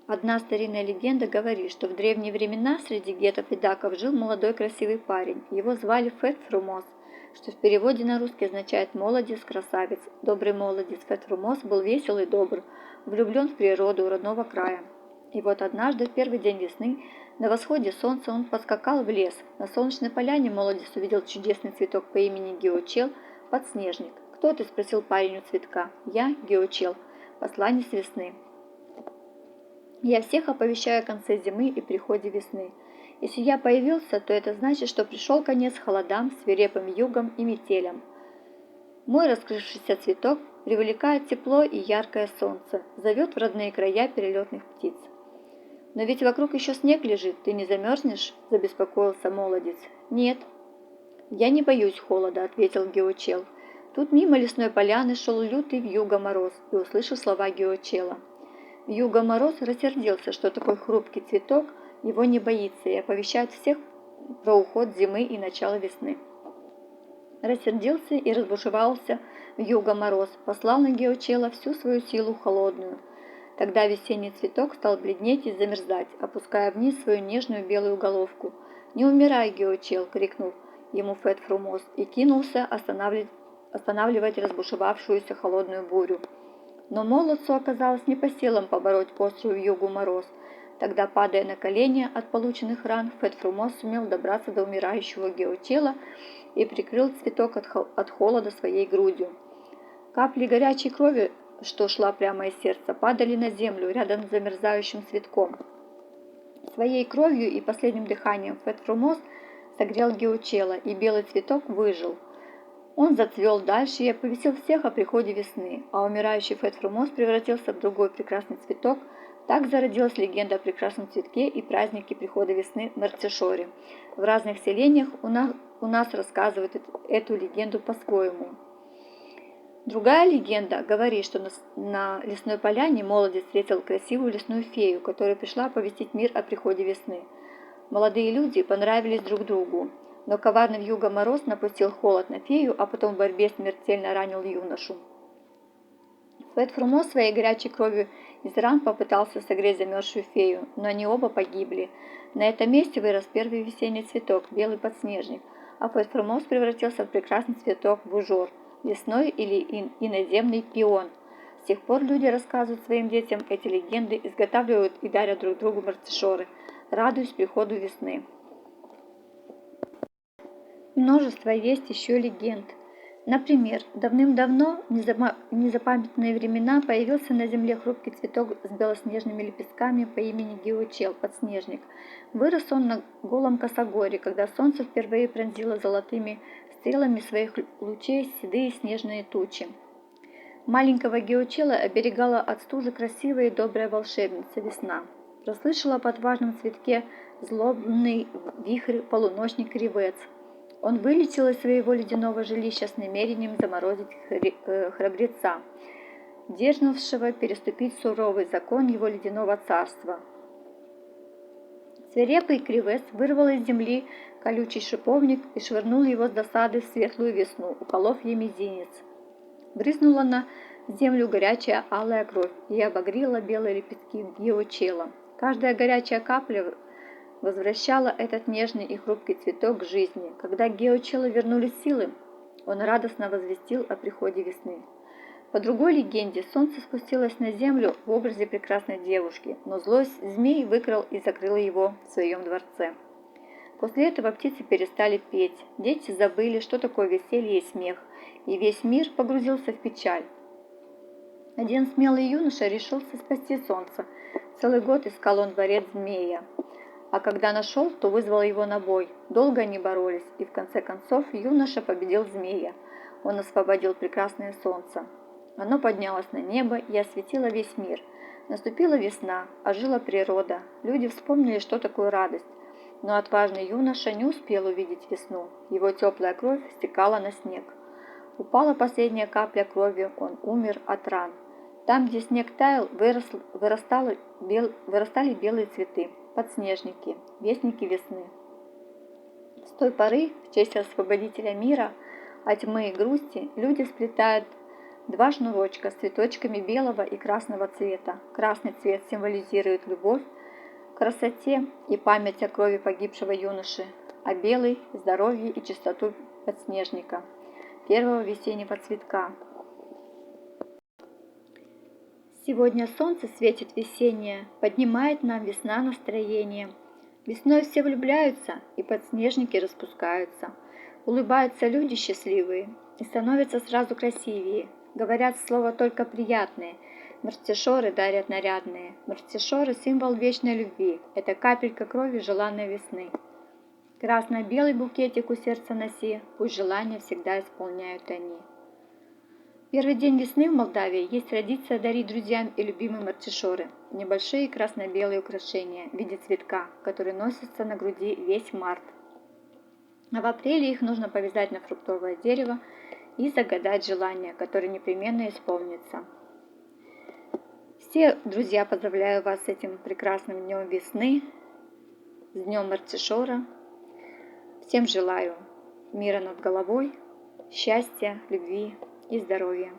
Одна старинная легенда говорит, что в древние времена среди гетов и даков жил молодой красивый парень. Его звали Фет Фрумос, что в переводе на русский означает «молодец, красавец». Добрый молодец Фет Фрумос был весел и добр, влюблен в природу родного края. И вот однажды, в первый день весны, на восходе солнца он поскакал в лес. На солнечной поляне молодец увидел чудесный цветок по имени Геочел, подснежник. «Кто ты?» – спросил парень у цветка. «Я Геочел, посланец весны. Я всех оповещаю о конце зимы и приходе весны. Если я появился, то это значит, что пришел конец холодам, свирепым югам и метелям. Мой раскрывшийся цветок привлекает тепло и яркое солнце, зовет в родные края перелетных птиц. Но ведь вокруг еще снег лежит, ты не замерзнешь?» – забеспокоился молодец. «Нет, я не боюсь холода», – ответил Геочел. Тут мимо лесной поляны шел лютый вьюга мороз и услышал слова Геочела. Вьюга мороз рассердился, что такой хрупкий цветок его не боится и оповещает всех про уход зимы и начало весны. Рассердился и разбушевался вьюга мороз, послал на Геочела всю свою силу холодную. Тогда весенний цветок стал бледнеть и замерзать, опуская вниз свою нежную белую головку. «Не умирай, Геочел!» – крикнул ему Фет Фрумос и кинулся останавливать разбушевавшуюся холодную бурю. Но молодцу оказалось не по силам побороть острую вьюгу мороз. Тогда, падая на колени от полученных ран, Фет Фрумос сумел добраться до умирающего Геочела и прикрыл цветок от холода своей грудью. Капли горячей крови, что шла прямо из сердца, падали на землю рядом с замерзающим цветком. Своей кровью и последним дыханием Фет Фрумос согрел Геочела, и белый цветок выжил. Он зацвел дальше и оповестил всех о приходе весны, а умирающий Фет Фрумос превратился в другой прекрасный цветок. Так зародилась легенда о прекрасном цветке и празднике прихода весны в Мерцешоре. В разных селениях у нас рассказывают эту легенду по-своему. Другая легенда говорит, что на лесной поляне молодец встретил красивую лесную фею, которая пришла оповестить мир о приходе весны. Молодые люди понравились друг другу, но коварный вьюга мороз напустил холод на фею, а потом в борьбе смертельно ранил юношу. Фет Фрумос своей горячей кровью из ран попытался согреть замерзшую фею, но они оба погибли. На этом месте вырос первый весенний цветок, белый подснежник, а Фет Фрумос превратился в прекрасный цветок бужор, лесной или иноземный пион. С тех пор люди рассказывают своим детям эти легенды, изготавливают и дарят друг другу мерцешоры, радуясь приходу весны. Множество есть еще легенд. Например, давным-давно, в незапамятные времена, появился на земле хрупкий цветок с белоснежными лепестками по имени Геочел, подснежник. Вырос он на голом косогоре, когда солнце впервые пронзило золотыми стрелами своих лучей седые снежные тучи. Маленького Геочела оберегала от стужи красивая и добрая волшебница весна. Прослышала под важном цветке злобный вихрь полуночник Ревец. Он вылетел из своего ледяного жилища с намерением заморозить храбреца, дерзнувшего переступить суровый закон его ледяного царства. Свирепый Кривец вырвал из земли колючий шиповник и швырнул его с досады в светлую весну, уколов ей мизинец. Брызнула на землю горячая алая кровь и обогрела белые лепестки Геочела. Каждая горячая капля возвращала этот нежный и хрупкий цветок к жизни. Когда Геочелу вернулись силы, он радостно возвестил о приходе весны. По другой легенде, солнце спустилось на землю в образе прекрасной девушки, но злой змей выкрал и закрыл его в своем дворце. После этого птицы перестали петь, дети забыли, что такое веселье и смех, и весь мир погрузился в печаль. Один смелый юноша решился спасти солнце. Целый год искал он дворец змея. А когда нашел, то вызвал его на бой. Долго они боролись, и в конце концов юноша победил змея. Он освободил прекрасное солнце. Оно поднялось на небо и осветило весь мир. Наступила весна, ожила природа. Люди вспомнили, что такое радость. Но отважный юноша не успел увидеть весну. Его теплая кровь стекала на снег. Упала последняя капля крови, он умер от ран. Там, где снег таял, вырастали белые цветы, подснежники, вестники весны. С той поры, в честь освободителя мира от тьмы и грусти, люди сплетают Два шнурочка с цветочками белого и красного цвета. Красный цвет символизирует любовь, красоте и память о крови погибшего юноши, а белый – здоровье и чистоту подснежника, первого весеннего цветка. Сегодня солнце светит весеннее, поднимает нам весна настроение. Весной все влюбляются, и подснежники распускаются. Улыбаются люди счастливые, и становятся сразу красивее. Говорят слово только приятные, мартишоры дарят нарядные. Мартишоры – символ вечной любви, это капелька крови желанной весны. Красно-белый букетик у сердца носи, пусть желания всегда исполняют они. Первый день весны в Молдавии есть традиция дарить друзьям и любимым мартишоры небольшие красно-белые украшения в виде цветка, который носится на груди весь март. А в апреле их нужно повязать на фруктовое дерево и загадать желание, которое непременно исполнится. Все, друзья, поздравляю вас с этим прекрасным днем весны, с днем мартишора. Всем желаю мира над головой, счастья, любви и здоровья.